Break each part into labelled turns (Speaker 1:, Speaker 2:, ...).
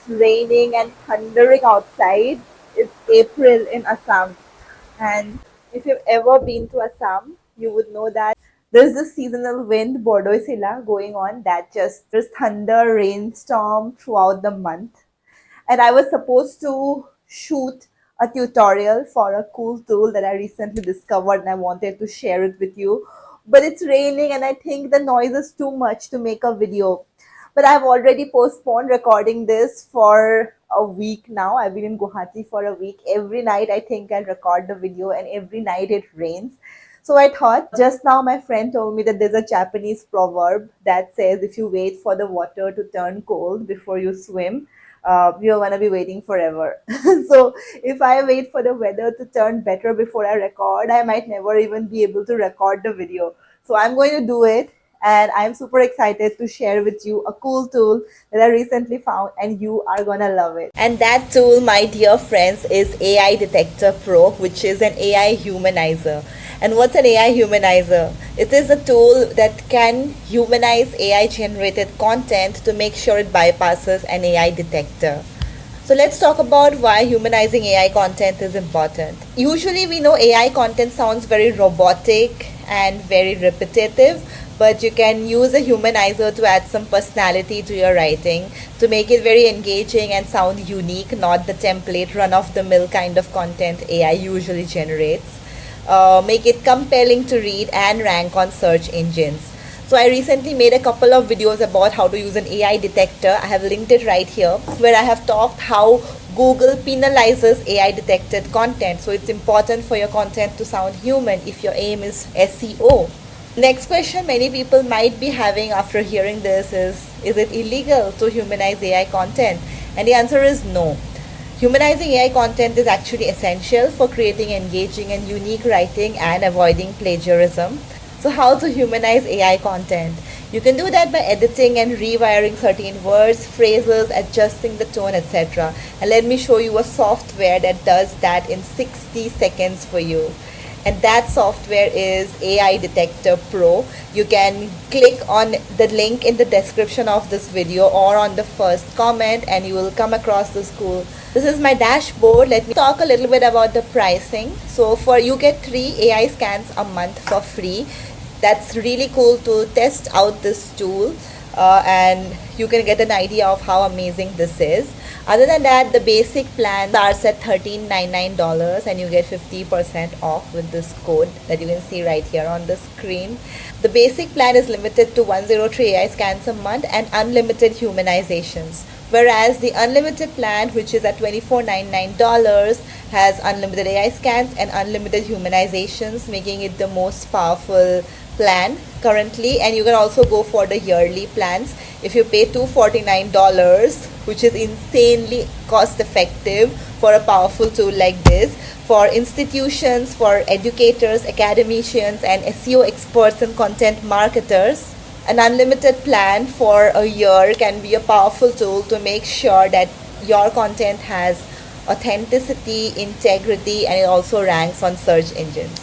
Speaker 1: raining and thundering outside. It's April in Assam. And if you've ever been to Assam, you would know that there's this seasonal wind, Bordeaux Sila, going on that just there's thunder, rainstorm throughout the month. And I was supposed to shoot a tutorial for a cool tool that I recently discovered and I wanted to share it with you. But it's raining and I think the noise is too much to make a video. But I've already postponed recording this for a week now. I've been in Guwahati for a week. Every night I think I'll record the video and every night it rains. So I thought just now my friend told me that there's a Japanese proverb that says if you wait for the water to turn cold before you swim, you're gonna be waiting forever. So if I wait for the weather to turn better before I record, I might never even be able to record the video. So I'm going to do it, and I'm super excited to share with you a cool tool that I recently found, and you are gonna love it. And that tool, my dear friends, is AI Detector Pro, which is an AI humanizer. And what's an AI humanizer? It is a tool that can humanize AI generated content to make sure it bypasses an AI detector. So let's talk about why humanizing AI content is important. Usually we know AI content sounds very robotic and very repetitive, but you can use a humanizer to add some personality to your writing to make it very engaging and sound unique, not the template run of the mill kind of content AI usually generates. Make it compelling to read and rank on search engines. So I recently made a couple of videos about how to use an AI detector. I have linked it right here, where I have talked how Google penalizes AI detected content. So it's important for your content to sound human if your aim is SEO. Next question many people might be having after hearing this is it illegal to humanize AI content? And the answer is no. Humanizing AI content is actually essential for creating engaging and unique writing and avoiding plagiarism. So how to humanize AI content? You can do that by editing and rewiring certain words, phrases, adjusting the tone, etc. And let me show you a software that does that in 60 seconds for you. And that software is AI Detector Pro. You can click on the link in the description of this video or on the first comment and you will come across this cool. This is my dashboard. Let me talk a little bit about the pricing. So for you get 3 AI scans a month for free. That's really cool to test out this tool and you can get an idea of how amazing this is. Other than that, the basic plan starts at $13.99 and you get 50% off with this code that you can see right here on the screen. The basic plan is limited to 103 AI scans a month and unlimited humanizations. Whereas the unlimited plan, which is at $24.99, has unlimited AI scans and unlimited humanizations, making it the most powerful plan currently. And you can also go for the yearly plans. If you pay $249, which is insanely cost effective for a powerful tool like this, for institutions, for educators, academicians, and SEO experts and content marketers, an unlimited plan for a year can be a powerful tool to make sure that your content has authenticity, integrity, and it also ranks on search engines.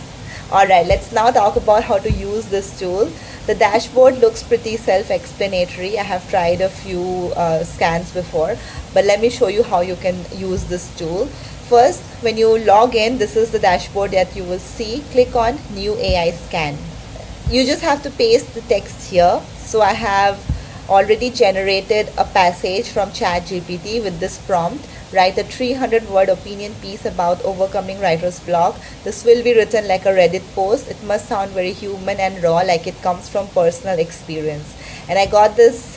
Speaker 1: Alright, let's now talk about how to use this tool. The dashboard looks pretty self-explanatory. I have tried a few scans before, but let me show you how you can use this tool. First, when you log in, this is the dashboard that you will see. Click on New AI Scan. You just have to paste the text here. So I have already generated a passage from ChatGPT with this prompt. Write a 300-word opinion piece about overcoming writer's block. This will be written like a Reddit post. It must sound very human and raw, like it comes from personal experience. And I got this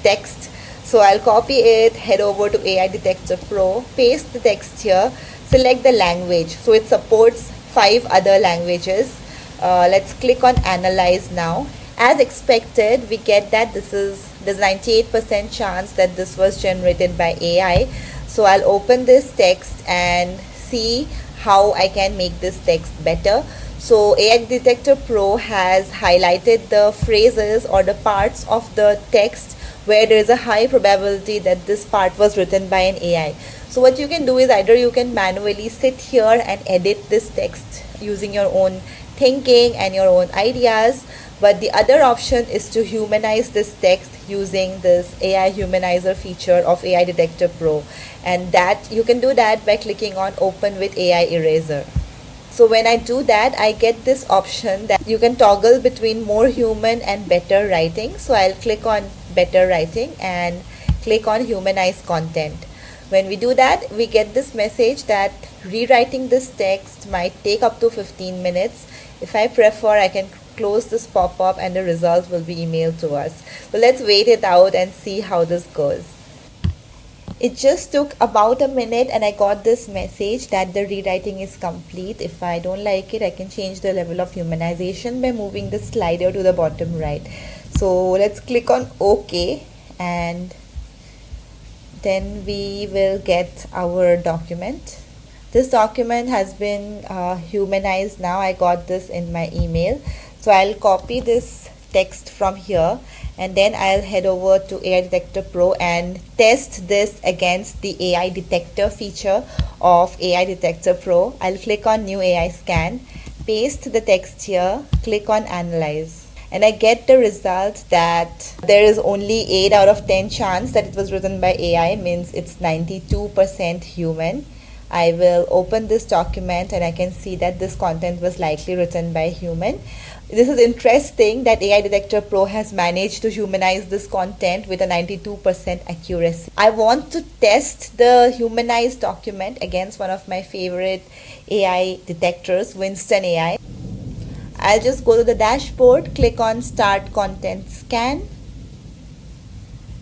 Speaker 1: text, so I'll copy it, head over to AI Detector Pro, paste the text here, select the language. So it supports 5 other languages. Let's click on Analyze now. As expected, we get that there's 98% chance that this was generated by AI. So I'll open this text and see how I can make this text better. So AI Detector Pro has highlighted the phrases or the parts of the text where there is a high probability that this part was written by an AI. So what you can do is either you can manually sit here and edit this text using your own thinking and your own ideas, But the other option is to humanize this text using this AI humanizer feature of AI Detector Pro. And that you can do that by clicking on Open with AI Eraser. So when I do that, I get this option that you can toggle between more human and better writing. So I'll click on better writing and click on humanize content. When we do that, we get this message that rewriting this text might take up to 15 minutes. If I prefer, I can close this pop-up and the result will be emailed to us. So let's wait it out and see how this goes. It just took about a minute and I got this message that the rewriting is complete. If I don't like it, I can change the level of humanization by moving the slider to the bottom right. So let's click on OK, and then we will get our document. This document has been humanized now. I got this in my email. So I'll copy this text from here, and then I'll head over to AI Detector Pro and test this against the AI Detector feature of AI Detector Pro. I'll click on New AI Scan, paste the text here, click on Analyze, and I get the result that there is only 8 out of 10 chance that it was written by AI, means it's 92% human. I will open this document and I can see that this content was likely written by human. This is interesting that AI Detector Pro has managed to humanize this content with a 92% accuracy. I want to test the humanized document against one of my favorite AI detectors, Winston AI. I'll just go to the dashboard, click on Start Content Scan.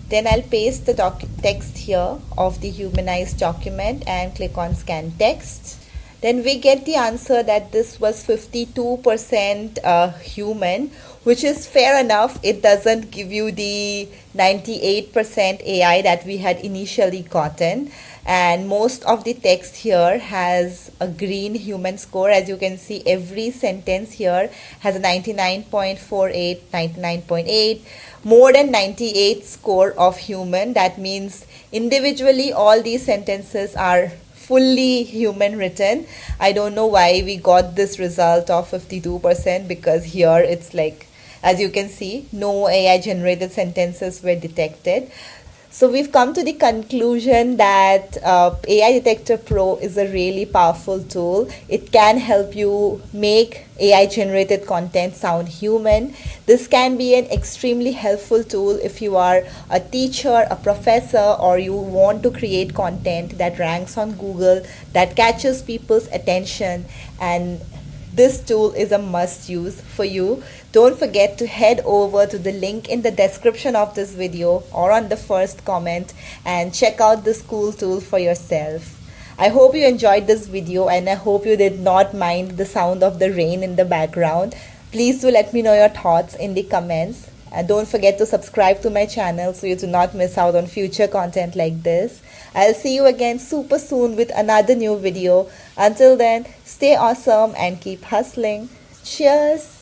Speaker 1: Then I'll paste the text here of the humanized document and click on Scan Text. Then we get the answer that this was 52% human, which is fair enough. It doesn't give you the 98% AI that we had initially gotten. And most of the text here has a green human score. As you can see, every sentence here has a 99.48, 99.8, more than 98 score of human. That means individually all these sentences are fully human written. I don't know why we got this result of 52%, because here it's like, as you can see, no AI generated sentences were detected. So we've come to the conclusion that AI Detector Pro is a really powerful tool. It can help you make AI generated content sound human. This can be an extremely helpful tool if you are a teacher, a professor, or you want to create content that ranks on Google, that catches people's attention, and this tool is a must use for you. Don't forget to head over to the link in the description of this video or on the first comment and check out this cool tool for yourself. I hope you enjoyed this video and I hope you did not mind the sound of the rain in the background. Please do let me know your thoughts in the comments. And don't forget to subscribe to my channel so you do not miss out on future content like this. I'll see you again super soon with another new video. Until then, stay awesome and keep hustling. Cheers!